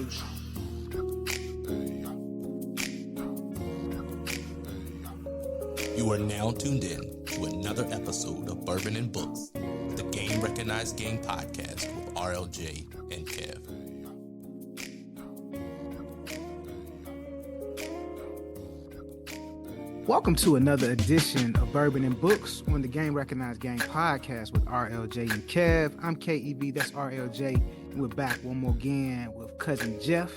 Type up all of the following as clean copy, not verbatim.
Revolution. You are now tuned in to another episode of Bourbon and Books, the Game Recognized Game podcast with RLJ and Kev. Welcome to another edition of Bourbon and Books on the Game Recognized Game podcast with RLJ and Kev. I'm KEB, that's RLJ, and we're back one more again with cousin Jeff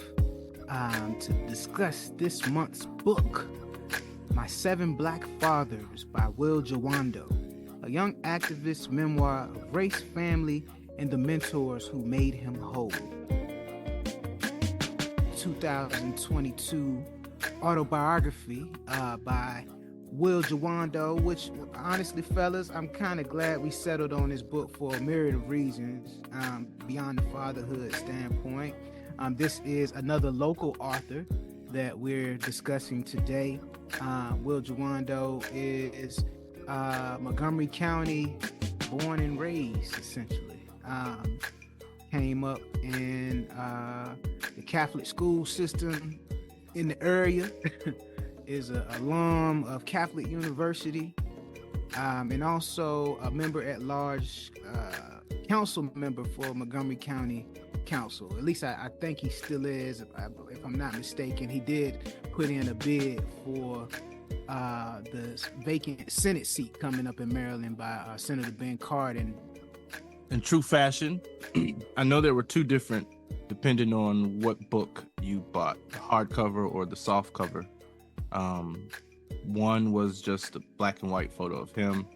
to discuss this month's book, My Seven Black Fathers by Will Jawando, a young activist memoir of race, family, and the mentors who made him whole. 2022 autobiography by Will Jawando, which honestly, fellas, I'm kind of glad we settled on this book for a myriad of reasons beyond the fatherhood standpoint. This is another local author that we're discussing today. Will Jawando is Montgomery County born and raised, essentially. Came up in the Catholic school system in the area, is an alum of Catholic University, and also a member at large, council member for Montgomery County Council. At least I think he still is, if I'm not mistaken. He did put in a bid for the vacant Senate seat coming up in Maryland by Senator Ben Cardin. In true fashion, I know there were two different, depending on what book you bought, the hardcover or the soft cover. One was just a black and white photo of him,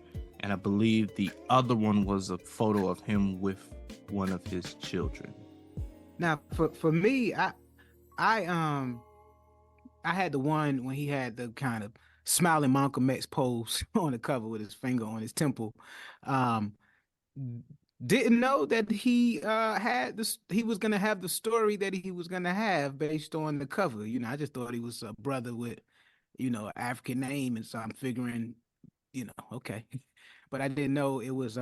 and I believe the other one was a photo of him with one of his children. Now, for me, I had the one when he had the kind of smiling Malcolm X pose on the cover with his finger on his temple. Didn't know that he had this. He was gonna have the story that he was gonna have based on the cover. You know, I just thought he was a brother with, an African name, and so I'm figuring, okay. But I didn't know it was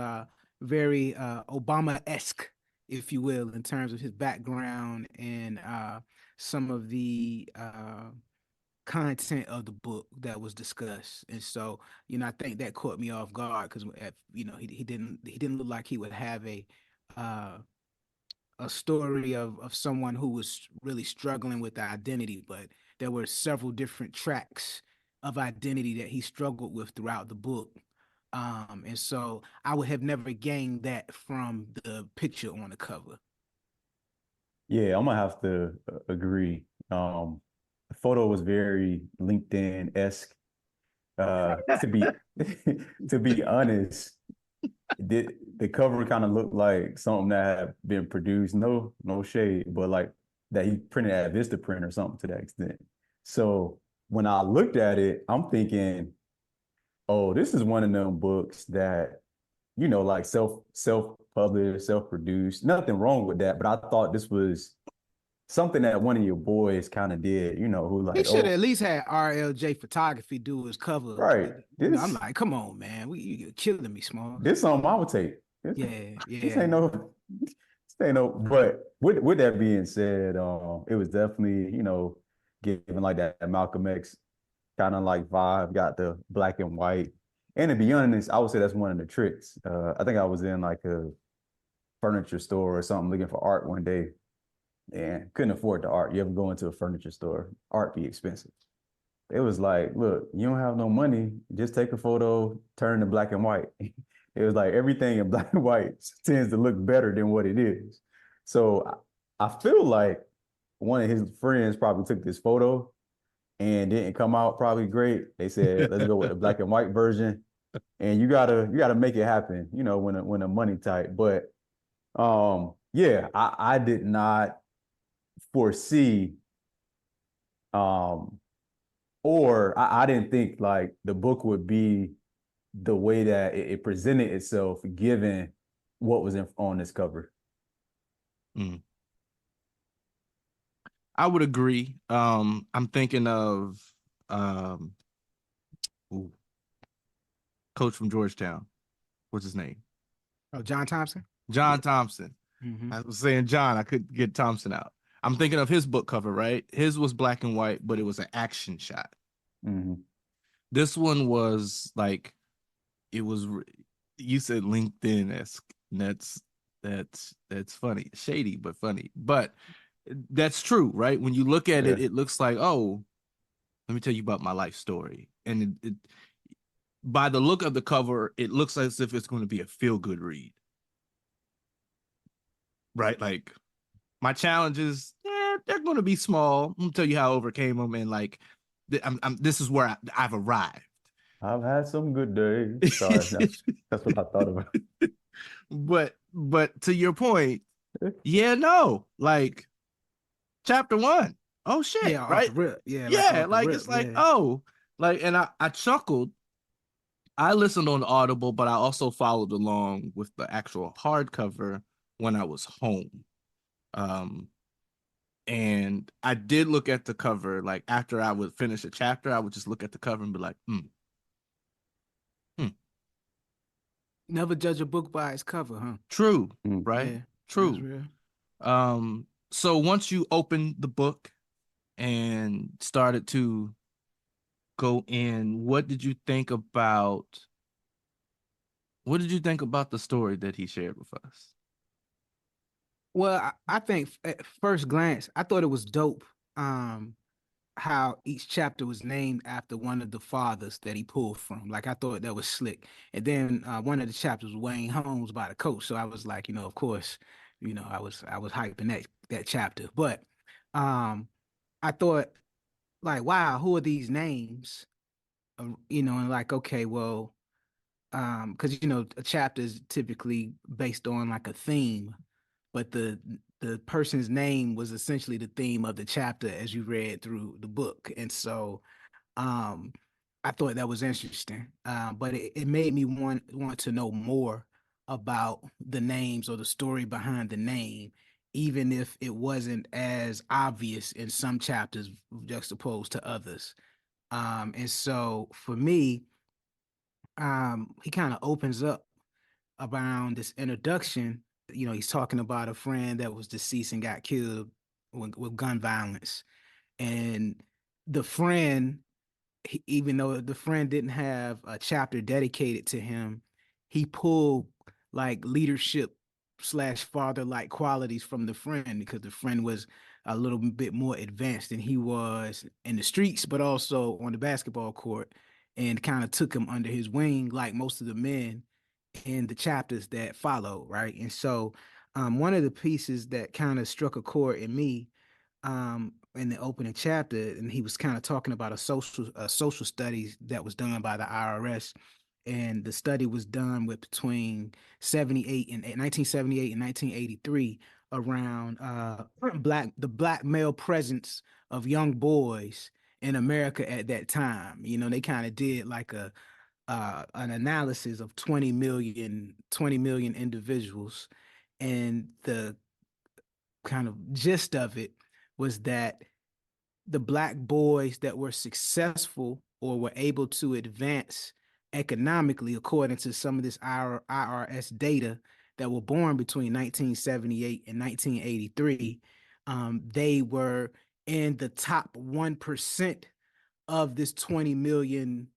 very Obama-esque, if you will, in terms of his background and some of the content of the book that was discussed. And so, I think that caught me off guard because, he didn't look like he would have a story of someone who was really struggling with identity, but there were several different tracks of identity that he struggled with throughout the book. And so I would have never gained that from the picture on the cover. Yeah, I'm gonna have to agree. The photo was very LinkedIn-esque. To be to be honest, the cover kind of looked like something that had been produced. No shade, but like that he printed at Vistaprint or something to that extent. So when I looked at it, I'm thinking, oh, this is one of them books that, like self-published, self-produced. Nothing wrong with that, but I thought this was something that one of your boys kind of did, who like... He should have at least had RLJ Photography do his cover. Right. I'm like, come on, man. You're killing me, Small. This something I would take. Yeah. This ain't no... But with that being said, it was definitely, giving like that Malcolm X kind of like vibe, got the black and white. And to be honest, I would say that's one of the tricks. I think I was in like a furniture store or something looking for art one day and couldn't afford the art. You ever go into a furniture store, art be expensive. It was like, look, you don't have no money, just take a photo, turn to black and white. It was like everything in black and white tends to look better than what it is. So I feel like one of his friends probably took this photo and didn't come out probably great. They said, let's go with the black and white version. And you gotta make it happen, when the money tight. But yeah, I did not foresee or I didn't think like the book would be the way that it presented itself given what was on this cover. I would agree. I'm thinking of coach from Georgetown. What's his name? Oh, John Thompson? John Thompson. Mm-hmm. I was saying John, I couldn't get Thompson out. I'm thinking of his book cover, right? His was black and white, but it was an action shot. Mm-hmm. This one was like, it was, you said LinkedIn-esque. That's funny, shady, but funny. But that's true, right? When you look at it, Yeah. it looks like, oh, let me tell you about my life story. And by the look of the cover, it looks as if it's going to be a feel-good read. Right? Like, my challenges, they're going to be small. I'm going to tell you how I overcame them. And like, this is where I've arrived. I've had some good days. Sorry, that's what I thought about. But to your point, yeah, no, like chapter 1. Oh shit, Yeah, off right? the rip. Yeah, like Yeah, off the like rip. it's like, Yeah. oh, like, and I chuckled. I listened on Audible, but I also followed along with the actual hardcover when I was home. Um, and I did look at the cover. Like after I would finish a chapter, I would just look at the cover and be like, hmm, Never judge a book by its cover, huh? true, Mm. right? Yeah, that's True. real. So once you opened the book and started to go in, what did you think about the story that he shared with us? Well, I think at first glance, I thought it was dope. How each chapter was named after one of the fathers that he pulled from. Like I thought that was slick. And then one of the chapters was Wayne Holmes by the coach. So I was like, of course, I was hyping that chapter. But I thought like, wow, who are these names? And like, okay, well, because a chapter is typically based on like a theme, but the person's name was essentially the theme of the chapter as you read through the book. And so um I thought that was interesting. But it made me want to know more about the names or the story behind the name, even if it wasn't as obvious in some chapters juxtaposed to others. And so for me, he kind of opens up around this introduction. He's talking about a friend that was deceased and got killed with gun violence. And the friend, even though the friend didn't have a chapter dedicated to him, he pulled like leadership slash father like qualities from the friend because the friend was a little bit more advanced than he was in the streets, but also on the basketball court, and kind of took him under his wing like most of the men in the chapters that follow, right? And so one of the pieces that kind of struck a chord in me in the opening chapter, and he was kind of talking about a social studies that was done by the IRS, and the study was done with between 78 and 1978 and 1983 around the black male presence of young boys in America at that time. They kind of did like an analysis of 20 million individuals, and the kind of gist of it was that the black boys that were successful or were able to advance economically, according to some of this IRS data, that were born between 1978 and 1983, they were in the top 1% of this 20 million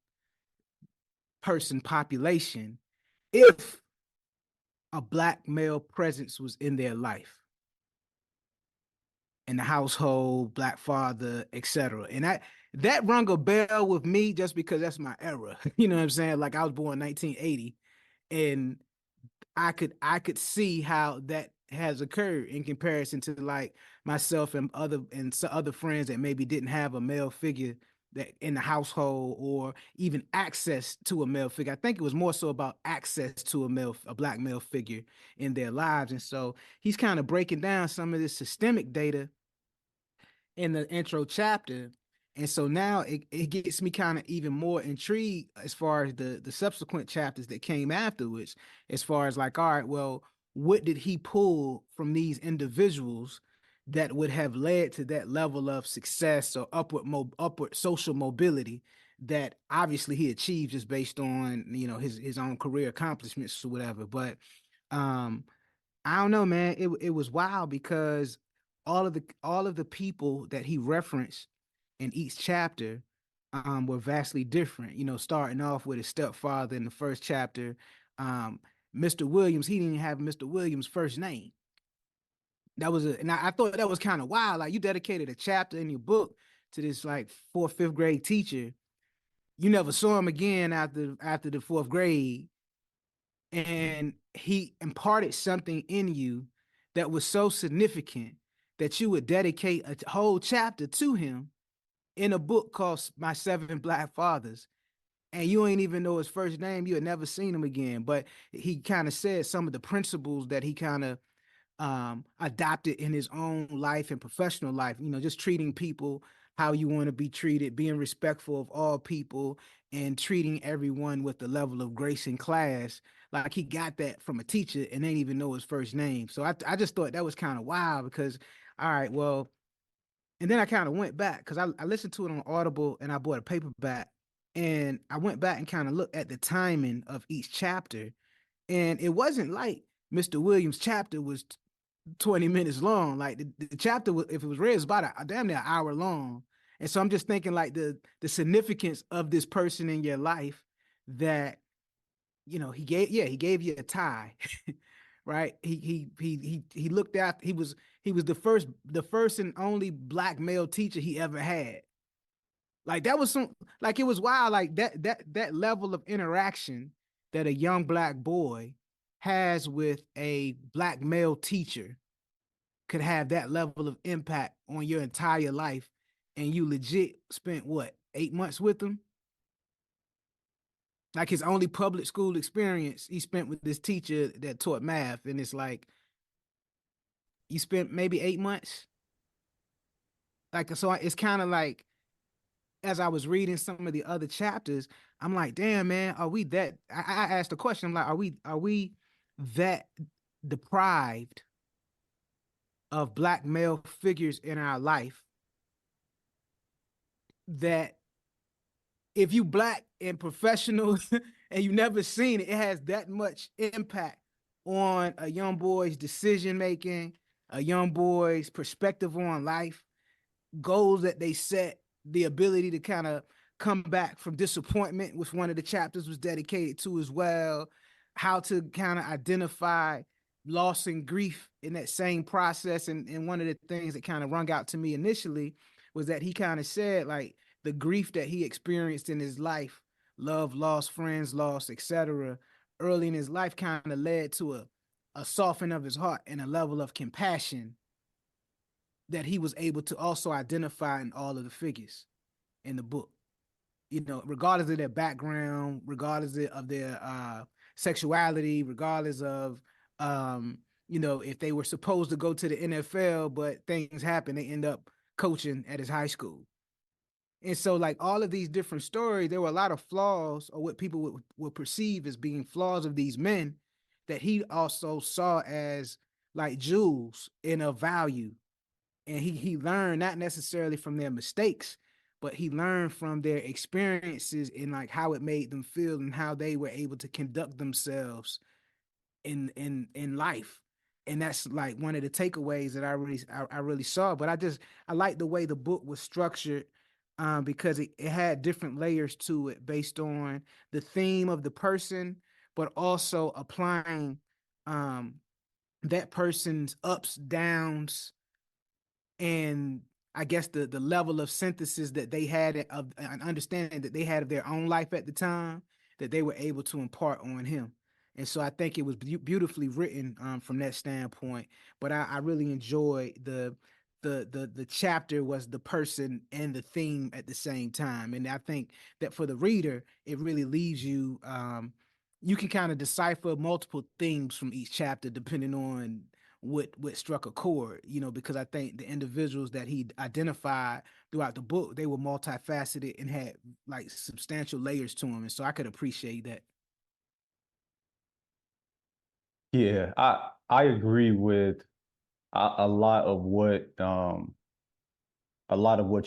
person population if a black male presence was in their life, in the household, black father, etc. And that rung a bell with me just because that's my era. You know what I'm saying? Like I was born in 1980, and I could see how that has occurred in comparison to like myself and some other friends that maybe didn't have a male figure that in the household or even access to a male figure. I think it was more so about access to a black male figure in their lives. And so he's kind of breaking down some of this systemic data in the intro chapter. And so now it gets me kind of even more intrigued as far as the subsequent chapters that came afterwards, as far as like, all right, well, what did he pull from these individuals that would have led to that level of success or upward social mobility that obviously he achieved just based on his own career accomplishments or whatever. But I don't know, man. It was wild because all of the people that he referenced in each chapter were vastly different. Starting off with his stepfather in the first chapter, um, Mr. Williams, he didn't even have Mr. Williams' first name. And I thought that was kind of wild. Like, you dedicated a chapter in your book to this like fourth, fifth grade teacher. You never saw him again after the fourth grade, and he imparted something in you that was so significant that you would dedicate a whole chapter to him in a book called My Seven Black Fathers. And you ain't even know his first name. You had never seen him again. But he kind of said some of the principles that he kind of adopted in his own life and professional life, just treating people how you want to be treated, being respectful of all people, and treating everyone with the level of grace and class. Like, he got that from a teacher and ain't even know his first name. So I just thought that was kind of wild because, all right, well, and then I kind of went back because I listened to it on Audible and I bought a paperback, and I went back and kind of looked at the timing of each chapter. And it wasn't like Mr. Williams' chapter was 20 minutes long. Like, the chapter, if it was read, it's about a damn near an hour long. And so I'm just thinking, like, the significance of this person in your life that, he gave you a tie. Right. He looked after, he was the first and only black male teacher he ever had. Like, that was it was wild. Like, that level of interaction that a young black boy has with a black male teacher could have that level of impact on your entire life. And you legit spent what, 8 months with him? Like, his only public school experience he spent with this teacher that taught math. And it's like, you spent maybe 8 months. Like, so it's kind of like, as I was reading some of the other chapters, I'm like, damn, man, are we that? I asked the question, I'm like, are we that deprived of black male figures in our life that if you black and professional and you never seen it, it has that much impact on a young boy's decision making, a young boy's perspective on life, goals that they set, the ability to kind of come back from disappointment, which one of the chapters was dedicated to as well, how to kind of identify loss and grief in that same process. And one of the things that kind of rung out to me initially was that he kind of said, like, the grief that he experienced in his life, love, loss, friends, loss, etc., early in his life kind of led to a softening of his heart and a level of compassion that he was able to also identify in all of the figures in the book. Regardless of their background, regardless of their sexuality, regardless of if they were supposed to go to the NFL, but things happen, they end up coaching at his high school. And so, like, all of these different stories, there were a lot of flaws, or what people would perceive as being flaws of these men, that he also saw as like jewels in a value. And he learned not necessarily from their mistakes, but he learned from their experiences and like how it made them feel and how they were able to conduct themselves in life. And that's like one of the takeaways that I really saw. But I like the way the book was structured, because it had different layers to it based on the theme of the person, but also applying that person's ups, downs, and I guess the level of synthesis that they had of an understanding that they had of their own life at the time, that they were able to impart on him. And so I think it was beautifully written from that standpoint. But I really enjoyed the chapter was the person and the theme at the same time. And I think that for the reader, it really leaves you you can kind of decipher multiple themes from each chapter depending on what struck a chord, because I think the individuals that he identified throughout the book, they were multifaceted and had like substantial layers to them. And so I could appreciate that. Yeah, I agree with a lot of what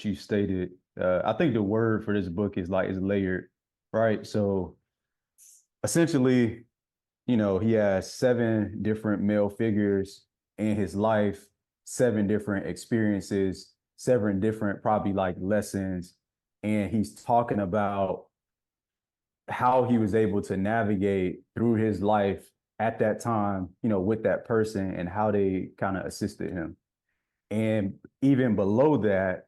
you stated. I think the word for this book is layered, right? So essentially, he has 7 different male figures in his life, 7 different experiences, 7 different probably like lessons, and he's talking about how he was able to navigate through his life at that time, with that person and how they kind of assisted him. And even below that,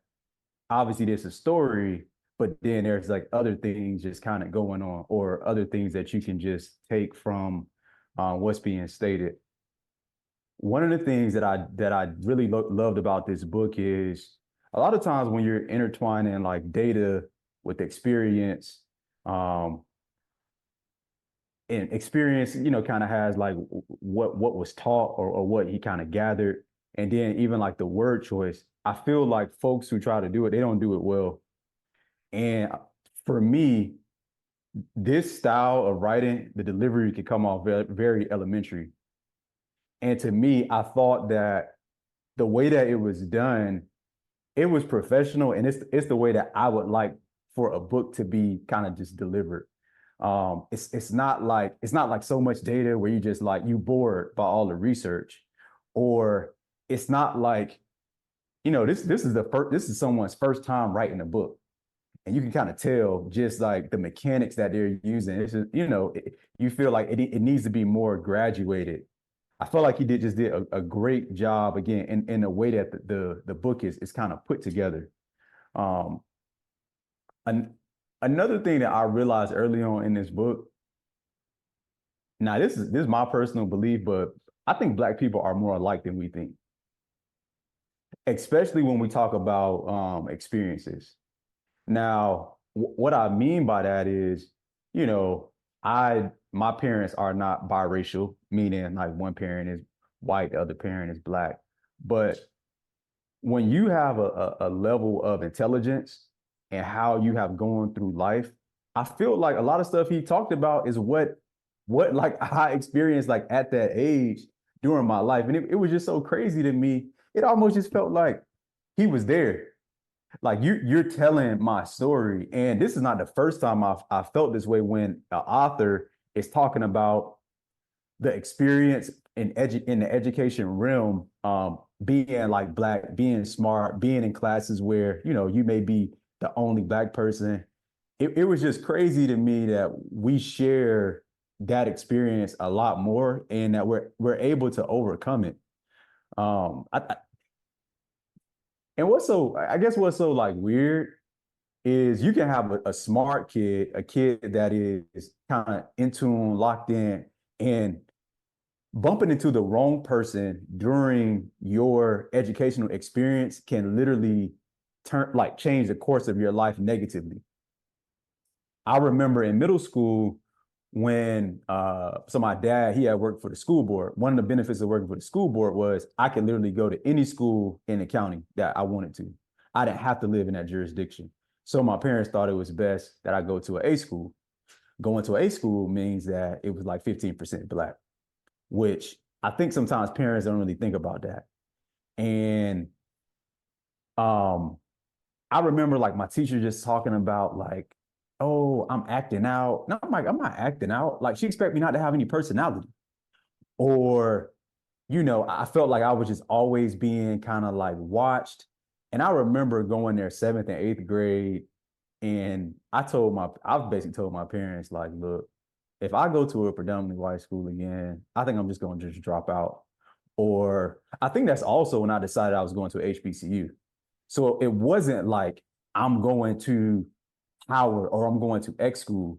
obviously there's a story, but then there's like other things just kind of going on, or other things that you can just take from what's being stated. One of the things that I really loved about this book is a lot of times when you're intertwining like data with experience, um, and experience, kind of has like what was taught, or what he kind of gathered, and then even like the word choice. I feel like folks who try to do it, they don't do it well. And for me, this style of writing, the delivery can come off very, very elementary. And to me, I thought that the way that it was done, it was professional, and it's the way that I would like for a book to be kind of just delivered. It's not like so much data where you just like you bored by all the research, or it's not like, this is someone's first time writing a book, and you can kind of tell just like the mechanics that they're using. It's just, you feel like it needs to be more graduated. I feel like he did a great job again in the way that the book is kind of put together. Um, an, Another thing that I realized early on in this book. Now this is my personal belief, but I think Black people are more alike than we think, especially when we talk about experiences. Now, what I mean by that is, my parents are not biracial, meaning like one parent is white, the other parent is Black. But when you have a level of intelligence and how you have gone through life, I feel like a lot of stuff he talked about is what like I experienced like at that age during my life. And it was just so crazy to me. It almost just felt like he was there. Like you're telling my story. And this is not the first time I felt this way, when an author is talking about the experience in the education realm, being like Black, being smart, being in classes where, you may be the only Black person. It was just crazy to me that we share that experience a lot more, and that we're able to overcome it. And I guess what's so like weird is you can have a smart kid, a kid that is kind of in tune, locked in, and bumping into the wrong person during your educational experience can literally change the course of your life negatively. I remember in middle school when so my dad, he had worked for the school board. One of the benefits of working for the school board was I could literally go to any school in the county that I wanted to. I didn't have to live in that jurisdiction. So my parents thought it was best that I go to an A school. Going to an A school means that it was like 15% Black, which I think sometimes parents don't really think about that. And I remember like my teacher just talking about like, oh, I'm acting out. No, I'm like, I'm not acting out. Like, she expect me not to have any personality. Or, I felt like I was just always being kind of like watched. And I remember going there 7th and 8th grade. And I basically told my parents, like, look, if I go to a predominantly white school again, I think I'm just going to just drop out. Or I think that's also when I decided I was going to HBCU. So it wasn't like I'm going to Howard or I'm going to X school.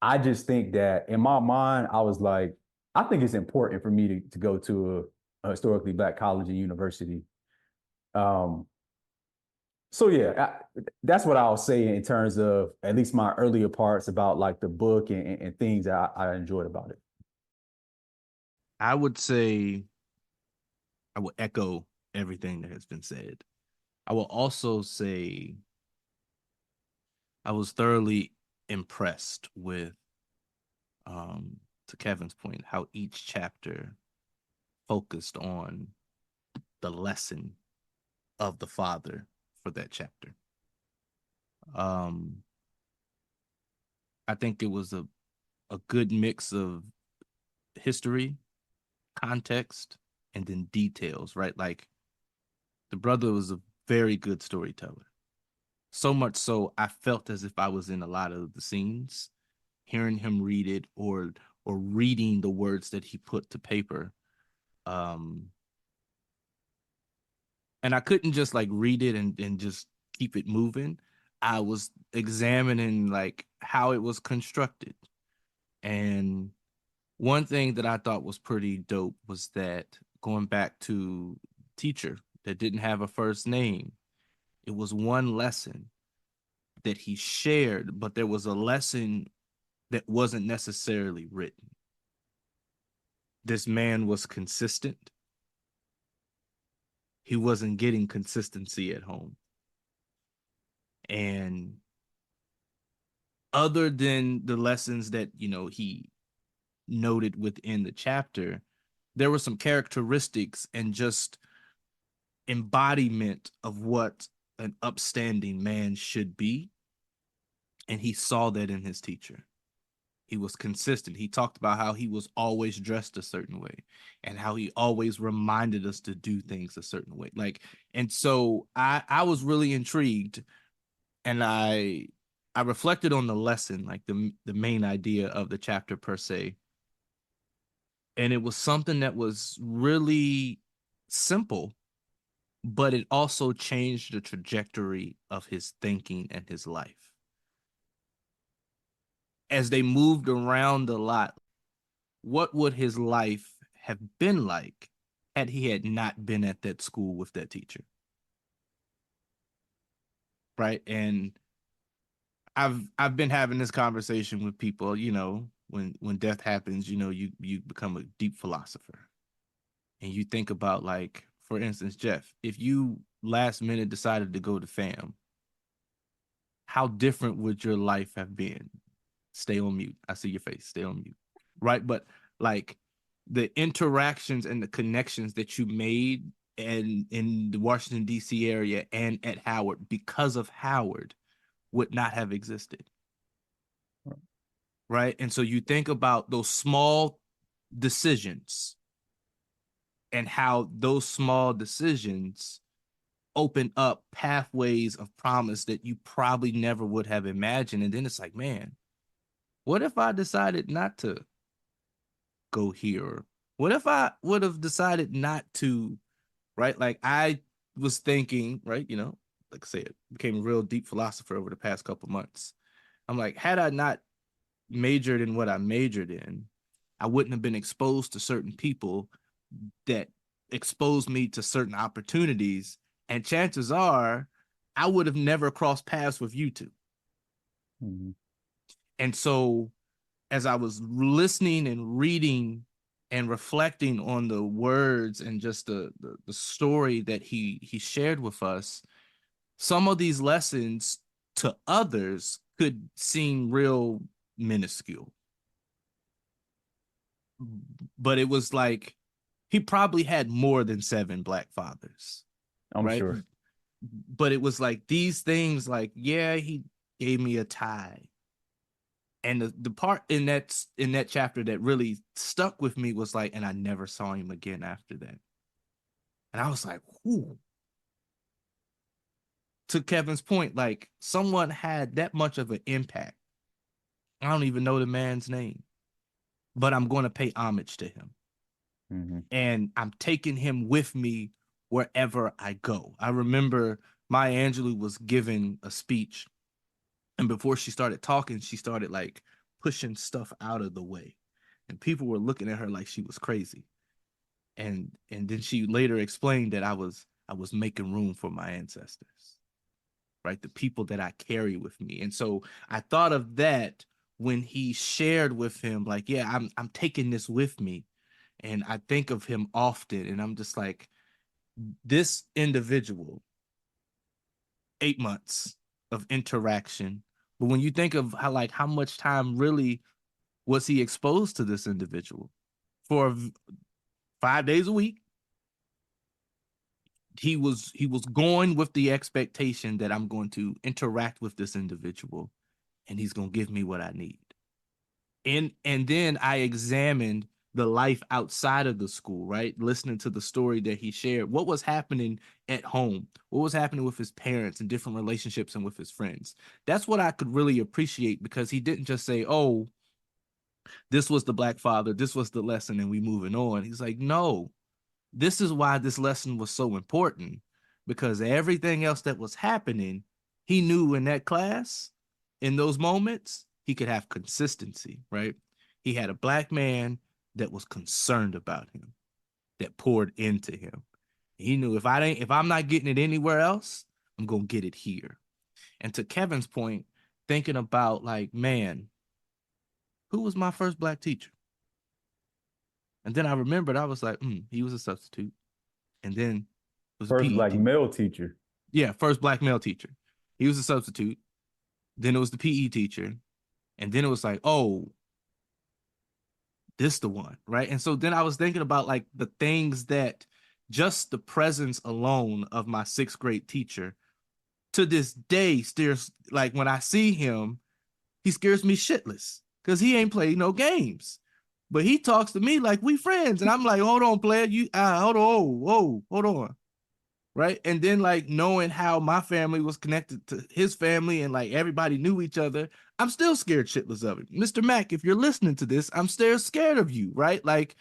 I just think that in my mind, I was like, I think it's important for me to go to a historically Black college and university. So yeah, that's what I'll say in terms of at least my earlier parts about like the book and things that I enjoyed about it. I would say I will echo everything that has been said. I will also say I was thoroughly impressed with, to Kevin's point, how each chapter focused on the lesson of the father for that chapter. I think it was a good mix of history, context, and then details, right? Like The brother was a very good storyteller. So much so I felt as if I was in a lot of the scenes, hearing him read it or reading the words that he put to paper. And I couldn't just like read it and just keep it moving. I was examining like how it was constructed. And one thing that I thought was pretty dope was that going back to teacher that didn't have a first name, it was one lesson that he shared, but there was a lesson that wasn't necessarily written. This man was consistent. He wasn't getting consistency at home. And other than the lessons that, you know, he noted within the chapter, there were some characteristics and just embodiment of what an upstanding man should be. And he saw that in his teacher. He was consistent. He talked about how he was always dressed a certain way and how he always reminded us to do things a certain way. Like, and so I was really intrigued, and I reflected on the lesson, like the main idea of the chapter per se. And it was something that was really simple, but it also changed the trajectory of his thinking and his life. As they moved around a lot, what would his life have been like had he had not been at that school with that teacher? Right. And I've been having this conversation with people, you know, when death happens, you know, you become a deep philosopher. And you think about, like, for instance, Jeff, if you last minute decided to go to fam, how different would your life have been? Stay on mute. I see your face. Stay on mute. Right. But like the interactions and the connections that you made and in the Washington, D.C. area and at Howard because of Howard would not have existed. Right. And so you think about those small decisions and how those small decisions open up pathways of promise that you probably never would have imagined. And then it's like, man, what if I decided not to go here? What if I would have decided not to, right? Like I was thinking, right, you know, like I said, became a real deep philosopher over the past couple months. I'm like, had I not majored in what I majored in, I wouldn't have been exposed to certain people that exposed me to certain opportunities. And chances are I would have never crossed paths with you two. Mm-hmm. And so as I was listening and reading and reflecting on the words and just the story that he shared with us, some of these lessons to others could seem real minuscule. But it was like he probably had more than 7 Black fathers. I'm right? sure. But it was like these things, like, yeah, he gave me a tie. And the part in that chapter that really stuck with me was like, and I never saw him again after that. And I was like, whoo. To Kevin's point, like someone had that much of an impact. I don't even know the man's name, but I'm going to pay homage to him. Mm-hmm. And I'm taking him with me wherever I go. I remember Maya Angelou was giving a speech, and before she started talking, she started like pushing stuff out of the way, and people were looking at her like she was crazy. And then she later explained that I was making room for my ancestors, right? The people that I carry with me. And so I thought of that when he shared with him, like, yeah, I'm taking this with me. And I think of him often, and I'm just like, this individual, 8 months of interaction. But when you think of how much time really was he exposed to this individual for 5 days a week, he was going with the expectation that I'm going to interact with this individual and he's going to give me what I need. And then I examined the life outside of the school, right? Listening to the story that he shared, what was happening at home, what was happening with his parents and different relationships and with his friends. That's what I could really appreciate, because he didn't just say, oh, this was the Black father, this was the lesson, and we moving on. He's like, no, this is why this lesson was so important, because everything else that was happening, he knew in that class, in those moments, he could have consistency, right? He had a Black man that was concerned about him, that poured into him. He knew, if I'm not getting it anywhere else, I'm gonna get it here. And to Kevin's point, thinking about, like, man, who was my first Black teacher? And then I remembered, I was like, he was a substitute. And then it was a First PE Black teacher. male teacher. Yeah, first Black male teacher. He was a substitute. Then it was the PE teacher. And then it was like, oh, this the one, right? And so then I was thinking about, like, the things that just the presence alone of my 6th grade teacher to this day stares, like, when I see him, he scares me shitless, because he ain't played no games. But he talks to me like we friends. And I'm like, hold on, player. Hold on. Whoa, hold on. Right. And then, like, knowing how my family was connected to his family and, like, everybody knew each other, I'm still scared shitless of it. Mr. Mack, if you're listening to this, I'm still scared of you. Right. Like,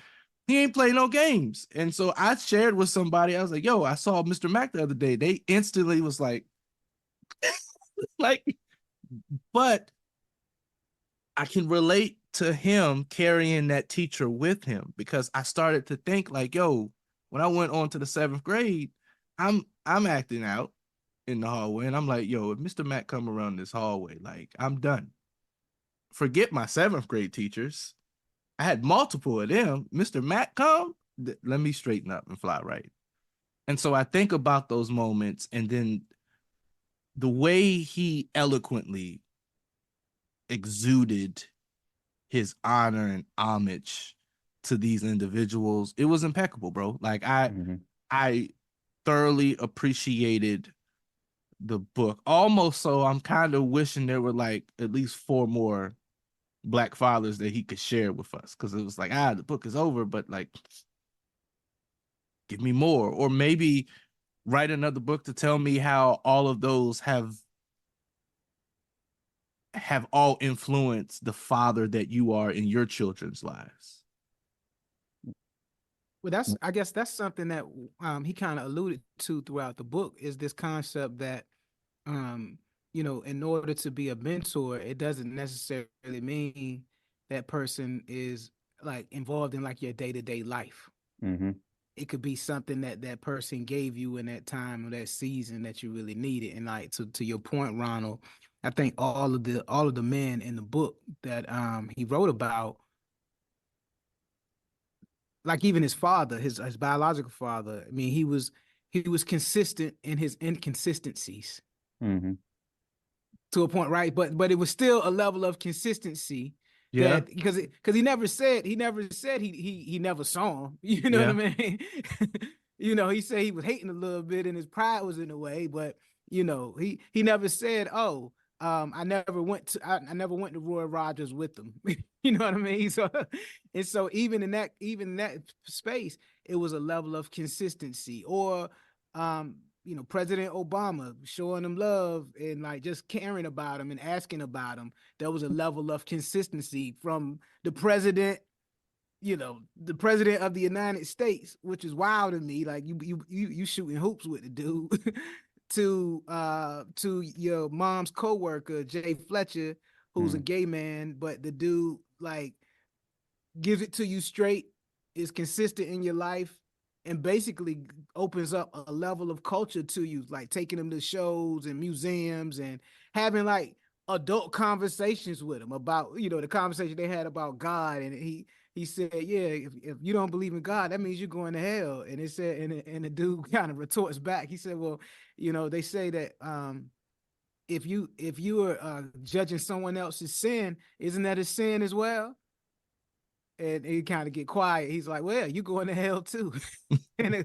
he ain't playing no games. And so I shared with somebody, I was like, yo, I saw Mr. Mack the other day. They instantly was like, like, but I can relate to him carrying that teacher with him, because I started to think, like, yo, when I went on to the 7th grade, I'm acting out in the hallway, and I'm like, yo, if Mr. Matt come around this hallway, like, I'm done. Forget my 7th grade teachers. I had multiple of them. Mr. Matt come, let me straighten up and fly right. And so I think about those moments, and then the way he eloquently exuded his honor and homage to these individuals, it was impeccable, bro. Like, I thoroughly appreciated the book, almost so I'm kind of wishing there were, like, at least 4 more Black fathers that he could share with us, because it was like, the book is over, but, like, give me more. Or maybe write another book to tell me how all of those have all influenced the father that you are in your children's lives. Well, I guess that's something that he kind of alluded to throughout the book, is this concept that, in order to be a mentor, it doesn't necessarily mean that person is, like, involved in, like, your day-to-day life. Mm-hmm. It could be something that person gave you in that time or that season that you really needed. And, like, to your point, Ronald, I think all of the men in the book that he wrote about, like, even his father, his biological father, I mean, he was consistent in his inconsistencies. Mm-hmm. To a point, right? But it was still a level of consistency. Yeah. That, because he never said he never saw him. You know what I mean? He said he was hating a little bit and his pride was in the way, but he never said, oh, I never went to Roy Rogers with them. You know what I mean? So and so even in that space, it was a level of consistency. Or President Obama showing him love and, like, just caring about him and asking about him. There was a level of consistency from the president, the president of the United States, which is wild to me. Like, you shooting hoops with the dude, to your mom's coworker, Jay Fletcher, who's a gay man, but the dude, like, gives it to you straight, is consistent in your life, and basically opens up a level of culture to you, like taking them to shows and museums and having, like, adult conversations with him about, the conversation they had about God. And he said, yeah, if you don't believe in God, that means you're going to hell. And it said, and the dude kind of retorts back. He said, well, they say that if you are judging someone else's sin, isn't that a sin as well? And he kind of get quiet. He's like, well, you going to hell too. and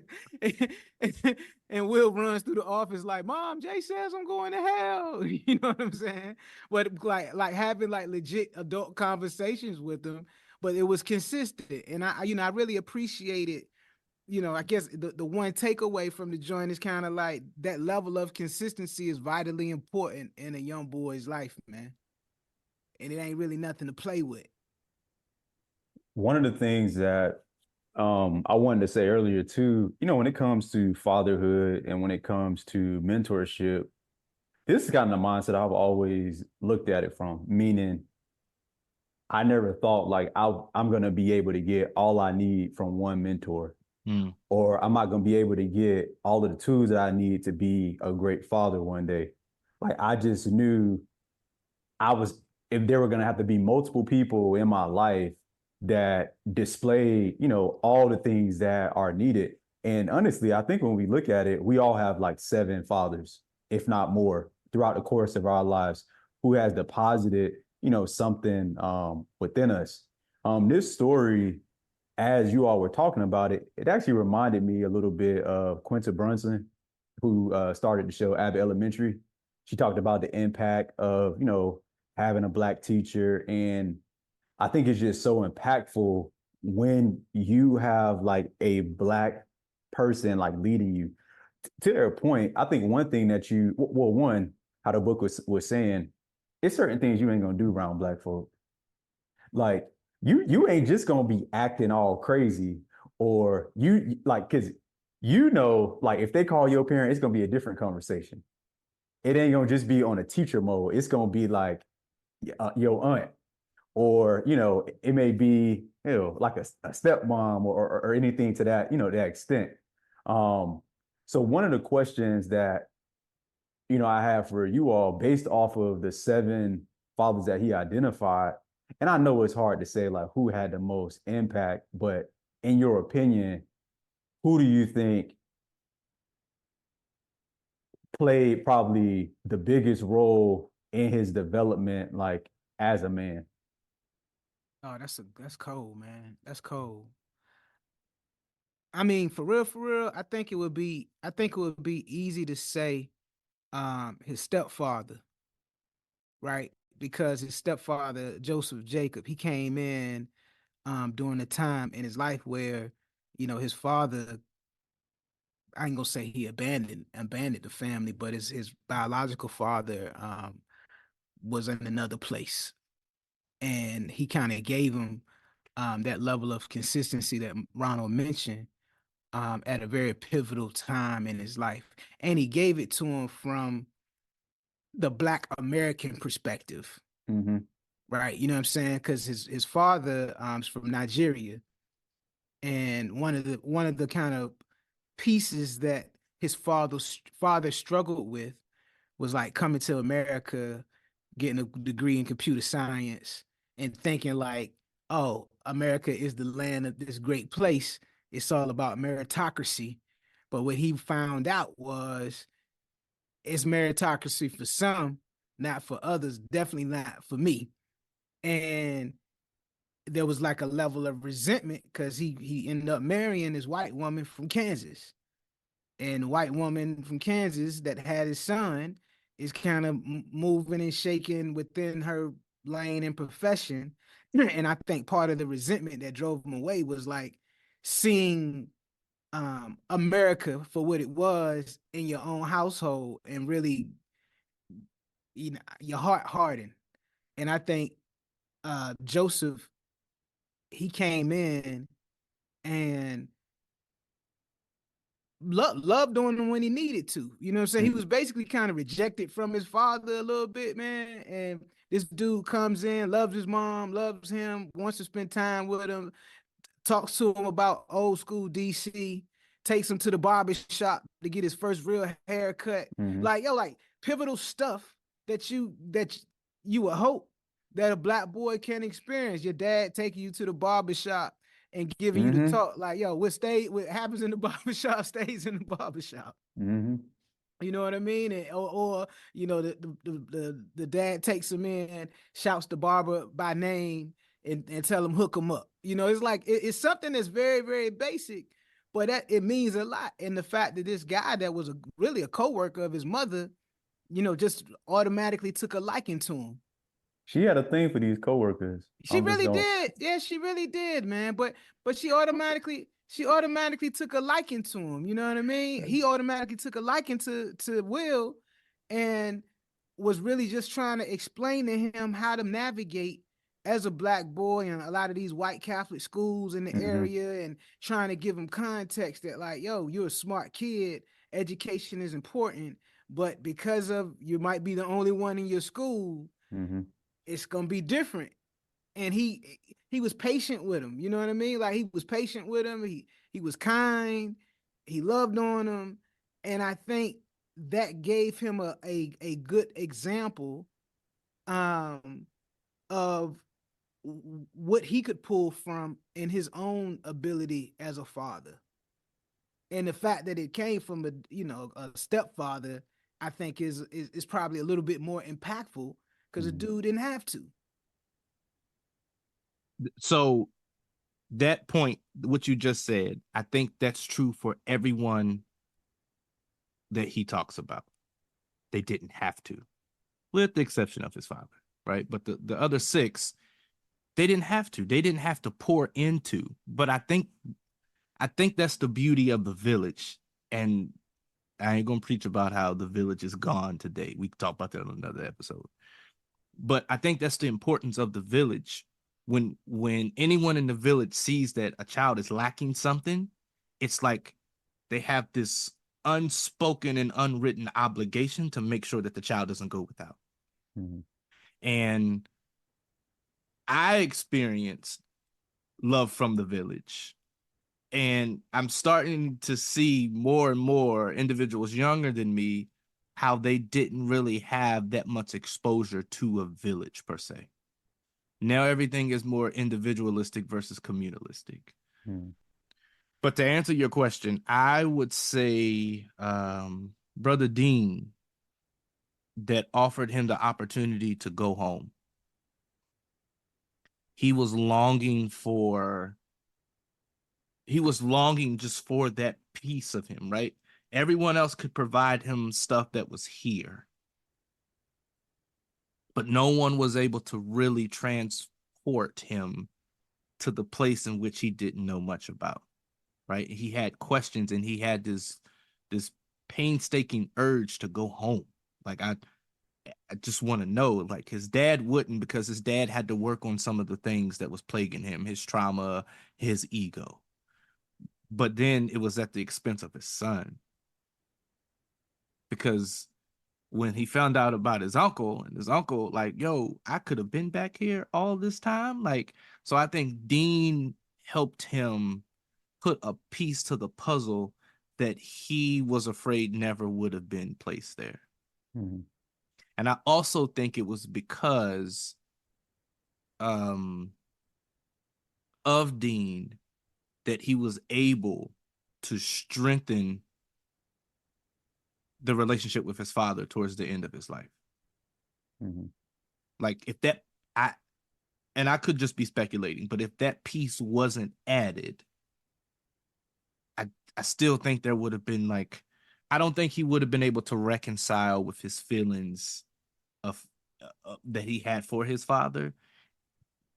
Will runs through the office like, Mom, Jay says I'm going to hell. You know what I'm saying? But like having, like, legit adult conversations with him but it was consistent. And I really appreciated, I guess the one takeaway from the joint is kind of like that level of consistency is vitally important in a young boy's life, man. And it ain't really nothing to play with. One of the things that I wanted to say earlier too, when it comes to fatherhood and when it comes to mentorship, this is kind of the mindset I've always looked at it from, meaning I never thought like I'm going to be able to get all I need from one mentor, or I'm not going to be able to get all of the tools that I need to be a great father one day. Like I just knew if there were going to have to be multiple people in my life that display, all the things that are needed. And honestly, I think when we look at it, we all have like 7 fathers, if not more, throughout the course of our lives, who has deposited, something within us. This story, as you all were talking about it, it actually reminded me a little bit of Quinta Brunson, who started the show Abbott Elementary. She talked about the impact of, having a Black teacher, and I think it's just so impactful when you have like a Black person like leading you. To their point, I think one thing that how the book was saying, it's certain things you ain't gonna do around Black folk. Like you ain't just gonna be acting all crazy, or you like, cause like if they call your parent, it's gonna be a different conversation. It ain't gonna just be on a teacher mode. It's gonna be like your aunt, or it may be like a stepmom or anything to that that extent. So one of the questions that I have for you all, based off of the 7 fathers that he identified, and I know it's hard to say like who had the most impact, but in your opinion, who do you think played probably the biggest role in his development, like as a man? Oh, that's cold, man. That's cold. I mean, for real, I think it would be easy to say his stepfather, right? Because his stepfather, Joseph Jacob, he came in during a time in his life where, his father, I ain't gonna say he abandoned the family, but his biological father was in another place. And he kind of gave him that level of consistency that Ronald mentioned at a very pivotal time in his life. And he gave it to him from the Black American perspective, right? You know what I'm saying? Because his father is from Nigeria, and one of the kind of pieces that his father struggled with was like coming to America, getting a degree in computer science, and thinking like, oh, America is the land of this great place. It's all about meritocracy. But what he found out was it's meritocracy for some, not for others, definitely not for me. And there was like a level of resentment because he ended up marrying this white woman from Kansas. And the white woman from Kansas that had his son is kind of moving and shaking within her lane and profession. And I think part of the resentment that drove him away was like seeing America for what it was in your own household and really, your heart hardened. And I think Joseph, he came in and loved on him when he needed to. You know what I'm saying? He was basically kind of rejected from his father a little bit, man. And this dude comes in, loves his mom, loves him, wants to spend time with him, talks to him about old school DC, takes him to the barber shop to get his first real haircut. Like pivotal stuff that you would hope that a Black boy can experience. Your dad taking you to the barber shop and giving you the talk, like, what happens in the barbershop stays in the barbershop. You know what I mean? And, or the dad takes him in, shouts the barber by name and tell him hook him up. It's like it's something that's very, very basic, but that it means a lot. And the fact that this guy that was really a coworker of his mother, just automatically took a liking to him. She had a thing for these coworkers. She I'm just really going. did. Yeah, she really did, man. But she automatically took a liking to him. You know what I mean? He automatically took a liking to Will, and was really just trying to explain to him how to navigate as a black boy in a lot of these white Catholic schools in the Mm-hmm. area, and trying to give him context that, like, yo, you're a smart kid. Education is important, but because of you might be the only one in your school, Mm-hmm. it's gonna be different. And he was patient with him. You know what I mean? Like, he was patient with him. He was kind. He loved on him, and I think that gave him a good example um of what he could pull from in his own ability as a father. And the fact that it came from a stepfather, I think is probably a little bit more impactful because the Mm-hmm. dude didn't have to. So that point, what you just said, I think that's true for everyone that he talks about. They didn't have to, with the exception of his father, right? But the other six, they didn't have to. They didn't have to pour into. But I think that's the beauty of the village. And I ain't gonna preach about how the village is gone today. We can talk about that on another episode. But I think that's the importance of the village. When anyone in the village sees that a child is lacking something, it's like they have this unspoken and unwritten obligation to make sure that the child doesn't go without. Mm-hmm. And I experienced love from the village. And I'm starting to see more and more individuals younger than me how they didn't really have that much exposure to a village per se. Now everything is more individualistic versus communalistic. Mm-hmm. But to answer your question, I would say Brother Dean, that offered him the opportunity to go home. He was longing just for that piece of him, right? Everyone else could provide him stuff that was here, but no one was able to really transport him to the place in which he didn't know much about, right? He had questions and he had this painstaking urge to go home. Like I just want to know, like his dad wouldn't, because his dad had to work on some of the things that was plaguing him, his trauma, his ego. But then it was at the expense of his son, because when he found out about his uncle, and his uncle like, yo, I could have been back here all this time. Like, so I think Dean helped him put a piece to the puzzle that he was afraid never would have been placed there. Mm-hmm. And I also think it was because um, of Dean that he was able to strengthen the relationship with his father towards the end of his life. Mm-hmm. Like if that, I could just be speculating, but if that piece wasn't added, I still think there would have been like, I don't think he would have been able to reconcile with his feelings of that he had for his father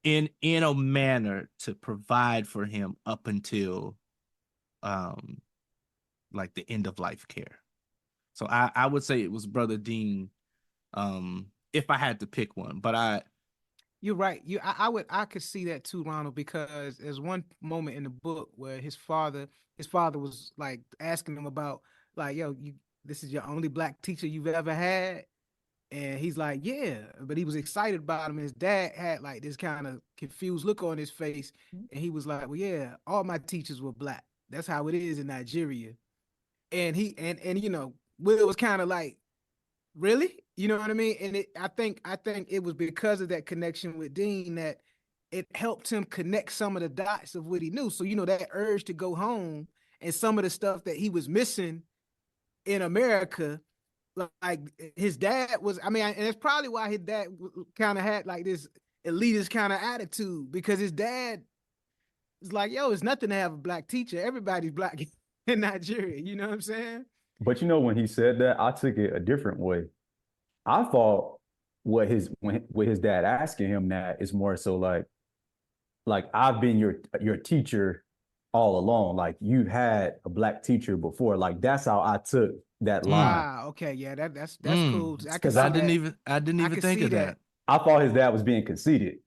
in a manner to provide for him up until um like the end of life care. So I would say it was Brother Dean, if I had to pick one. But You're right. I could see that too, Ronald, because there's one moment in the book where his father was like asking him about, like, yo, this is your only black teacher you've ever had. And he's like, yeah, but he was excited about him. His dad had like this kind of confused look on his face. And he was like, well, yeah, all my teachers were black. That's how it is in Nigeria. And Will was kind of like, really? You know what I mean? And I think it was because of that connection with Dean that it helped him connect some of the dots of what he knew. So, that urge to go home and some of the stuff that he was missing in America, like his dad was, I mean, and it's probably why his dad kind of had like this elitist kind of attitude, because his dad is like, yo, it's nothing to have a black teacher. Everybody's black in Nigeria. You know what I'm saying? But when he said that, I took it a different way. I thought what his dad asking him that is more so like I've been your teacher all along. Like you've had a black teacher before. Like that's how I took that line. Okay, yeah, that's cool. I can Because see I that. didn't I even can think see of that. that. I thought his dad was being conceited.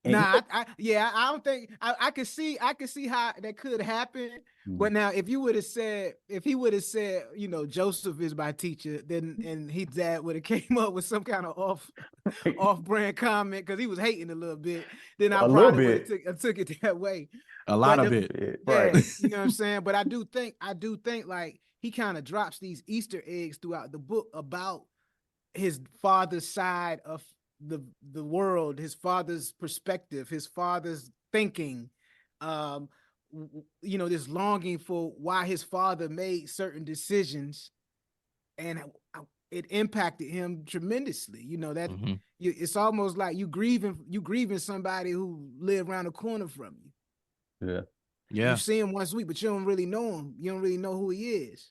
And Nah, yeah, I don't think I can see how that could happen. But now, if he would have said, Joseph is my teacher, then and his dad would have came up with some kind of off brand comment because he was hating a little bit, then I a little probably would have bit, took it that way. A lot But of it. right? yeah, you know what I'm saying. But I do think like he kind of drops these Easter eggs throughout the book about his father's side of the world, his father's perspective, his father's thinking, um, this longing for why his father made certain decisions, and it impacted him tremendously. That Mm-hmm. it's almost like you grieving somebody who lived around the corner from you. Yeah. You Yeah. see him once a week, but you don't really know him. You don't really know who he is.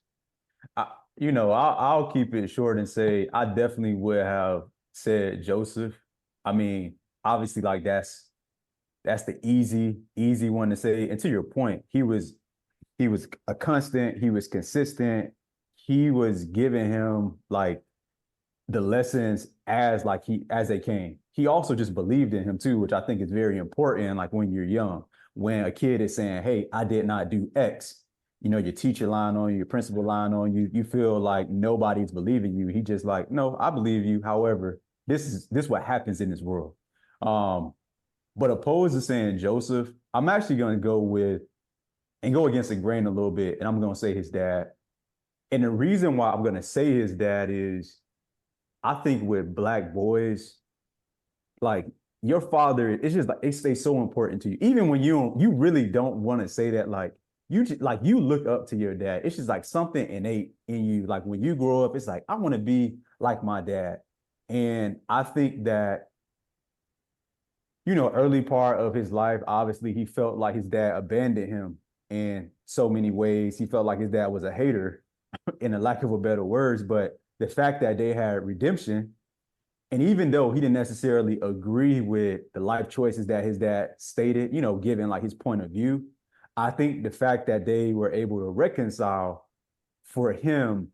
I'll keep it short and say I definitely would have said Joseph. I mean, obviously, like that's the easy one to say. And to your point, he was a constant, he was consistent, he was giving him like the lessons as they came. He also just believed in him too, which I think is very important. Like when you're young, when a kid is saying, "Hey, I did not do X," your teacher lying on you, your principal lying on you, you feel like nobody's believing you. He just like, "No, I believe you. However, this what happens in this world." Um, but opposed to saying Joseph, I'm actually going to go against the grain a little bit, and I'm going to say his dad. And the reason why I'm going to say his dad is I think with black boys, like your father, it's just like it stays so important to you. Even when you really don't want to say that, like you look up to your dad. It's just like something innate in you. Like when you grow up, it's like, I want to be like my dad. And I think that, early part of his life, obviously he felt like his dad abandoned him in so many ways. He felt like his dad was a hater, in a lack of a better words. But the fact that they had redemption, and even though he didn't necessarily agree with the life choices that his dad stated, given like his point of view, I think the fact that they were able to reconcile for him,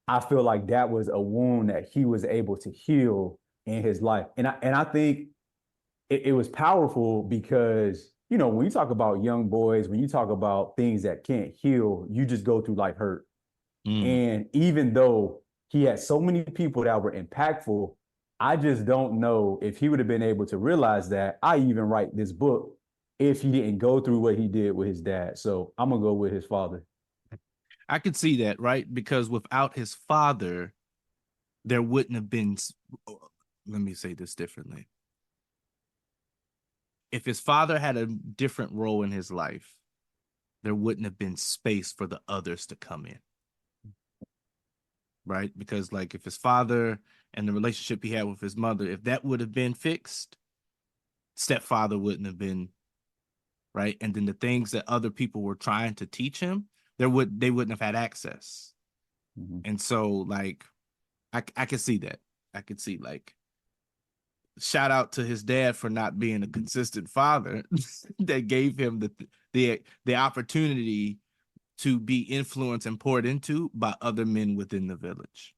I feel like that was a wound that he was able to heal in his life. And I think it was powerful because, when you talk about young boys, when you talk about things that can't heal, you just go through like hurt. Mm. And even though he had so many people that were impactful, I just don't know if he would have been able to realize that I even write this book if he didn't go through what he did with his dad. So I'm gonna go with his father. I could see that, right? Because without his father, there wouldn't have been. Let me say this differently. If his father had a different role in his life, there wouldn't have been space for the others to come in. Right? Because, like, if his father and the relationship he had with his mother, if that would have been fixed, stepfather wouldn't have been, right? And then the things that other people were trying to teach him, they wouldn't have had access. Mm-hmm. And so, like, I could see that. I could see, like, shout out to his dad for not being a consistent father that gave him the opportunity to be influenced and poured into by other men within the village.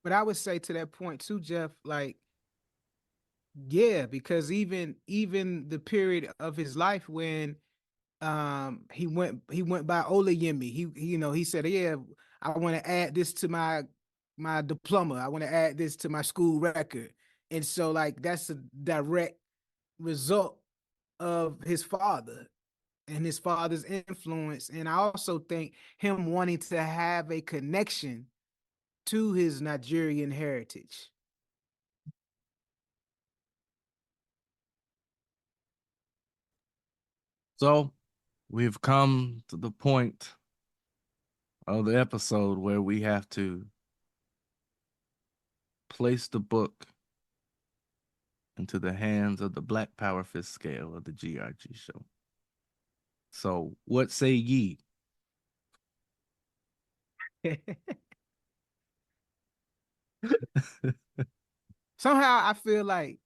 But I would say to that point too, Jeff, like, yeah, because even the period of his life when he went by Olayemi, he said, yeah, I want to add this to my diploma. I want to add this to my school record. And so like that's a direct result of his father and his father's influence. And I also think him wanting to have a connection to his Nigerian heritage. So we've come to the point of the episode where we have to place the book into the hands of the Black Power Fist scale of the GRG show. So what say ye? Somehow I feel like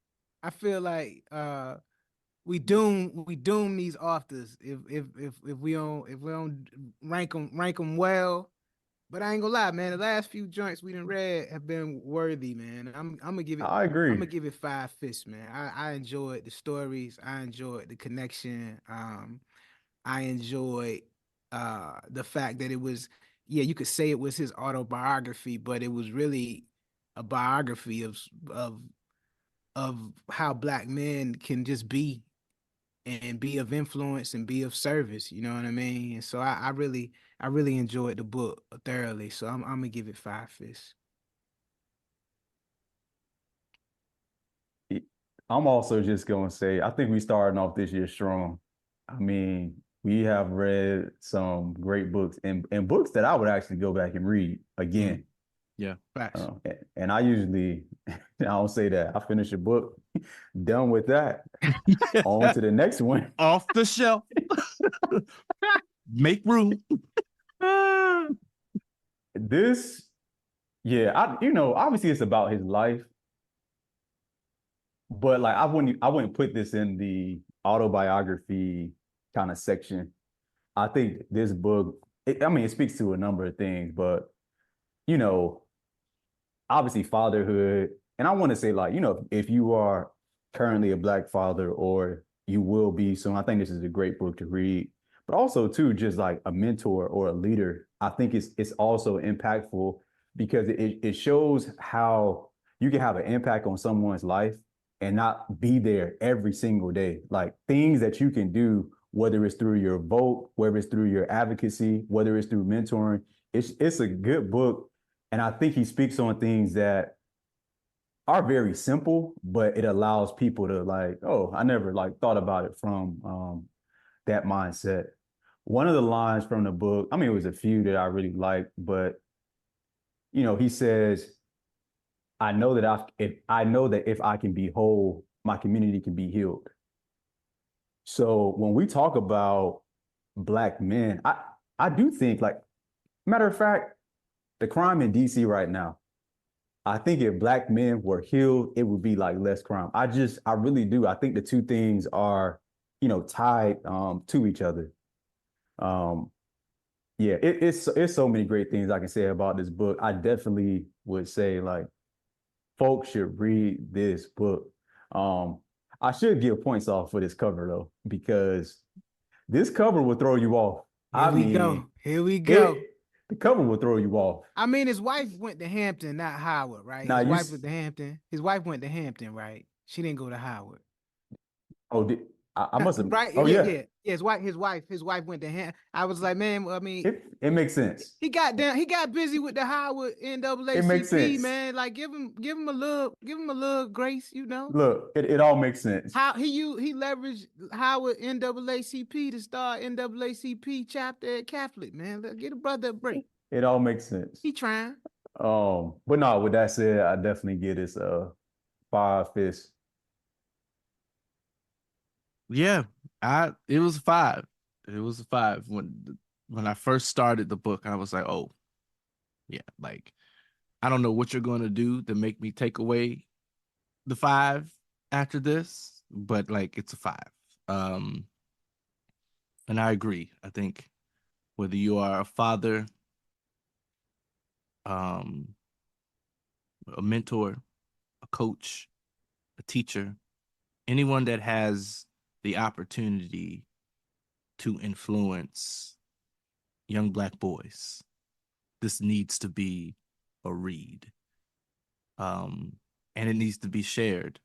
we doom these authors if we don't rank them well. But I ain't gonna lie, man. The last few joints we done read have been worthy, man. I agree. I'm gonna give it 5 fists, man. I enjoyed the stories. I enjoyed the connection. I enjoyed the fact that it was, yeah, you could say it was his autobiography, but it was really a biography of how black men can just be and be of influence and be of service. You know what I mean? And so I really enjoyed the book thoroughly. So I'm gonna give it 5 fists. I'm also just gonna say I think we starting off this year strong. I mean, we have read some great books and books that I would actually go back and read again. Yeah. Facts. And I usually I don't say that. I finish a book, done with that. On to the next one. Off the shelf. Make room. This, yeah, obviously it's about his life, but like I wouldn't put this in the autobiography kind of section. I think this book, it speaks to a number of things, but you know, obviously fatherhood, and I want to say like, if you are currently a black father or you will be soon, I think this is a great book to read. But also too, just like a mentor or a leader, I think it's also impactful because it shows how you can have an impact on someone's life and not be there every single day. Like things that you can do, whether it's through your vote, whether it's through your advocacy, whether it's through mentoring. It's a good book. And I think he speaks on things that are very simple, but it allows people to like, oh, I never like thought about it from that mindset. One of the lines from the book, it was a few that I really liked, but he says, I know that if I can be whole, my community can be healed. So when we talk about black men, I do think like, matter of fact, the crime in DC right now, I think if black men were healed, it would be like less crime. I really do. I think the two things are, tied to each other. Yeah, it's so many great things I can say about this book. I definitely would say like folks should read this book. I should give points off for this cover though, because this cover will throw you off. Here we go. The cover will throw you off. I mean, his wife went to Hampton, not Howard, right? Now, His wife went to Hampton. His wife went to Hampton, right? She didn't go to Howard. Oh, I must have. Right? Oh, yeah. His wife went to Hampton. I was like, man, it makes sense. He got busy with the Howard NAACP. It makes sense, man. Like, give him a little grace, Look, it all makes sense. How he leveraged Howard NAACP to start NAACP chapter at Catholic, man. Get a brother a break. It all makes sense. He trying. But no, with that said, I definitely give this 5 fists. Yeah, it was a 5. It was a 5 when I first started the book. I was like, oh, yeah, like I don't know what you're going to do to make me take away the 5 after this, but like it's a 5. And I agree. I think whether you are a father, a mentor, a coach, a teacher, anyone that has the opportunity to influence young black boys, this needs to be a read. And it needs to be shared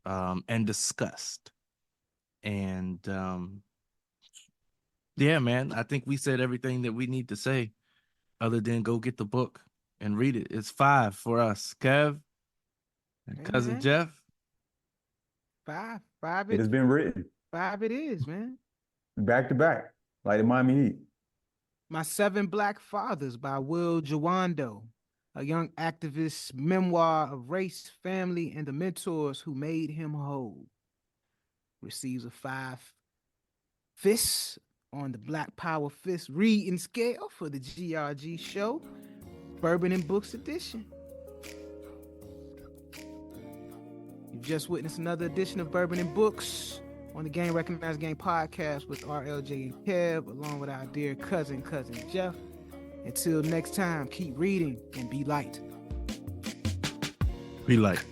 and discussed. And yeah, man, I think we said everything that we need to say other than go get the book and read it. It's 5 for us. Kev and Cousin Jeff. 5. It has been written. 5 it is, man. Back to back, like the Miami Heat. My 7 Black Fathers by Will Jawando, a young activist's memoir of race, family, and the mentors who made him whole. Receives a 5 fists on the Black Power Fist reading scale for the GRG show, Bourbon and Books edition. You've just witnessed another edition of Bourbon and Books on the Game Recognized Game podcast with RLJ and Kev, along with our dear cousin Jeff. Until next time, keep reading and be light. Be light.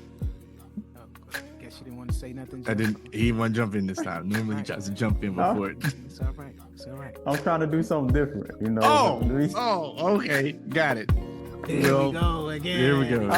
Oh, I guess you didn't want to say nothing, Jeff. I didn't. He didn't want to jump in this time. Normally, he tries to jump in before it. It's all right. It's all right. I'm trying to do something different, you know. Okay, got it. There we go again. Here we go.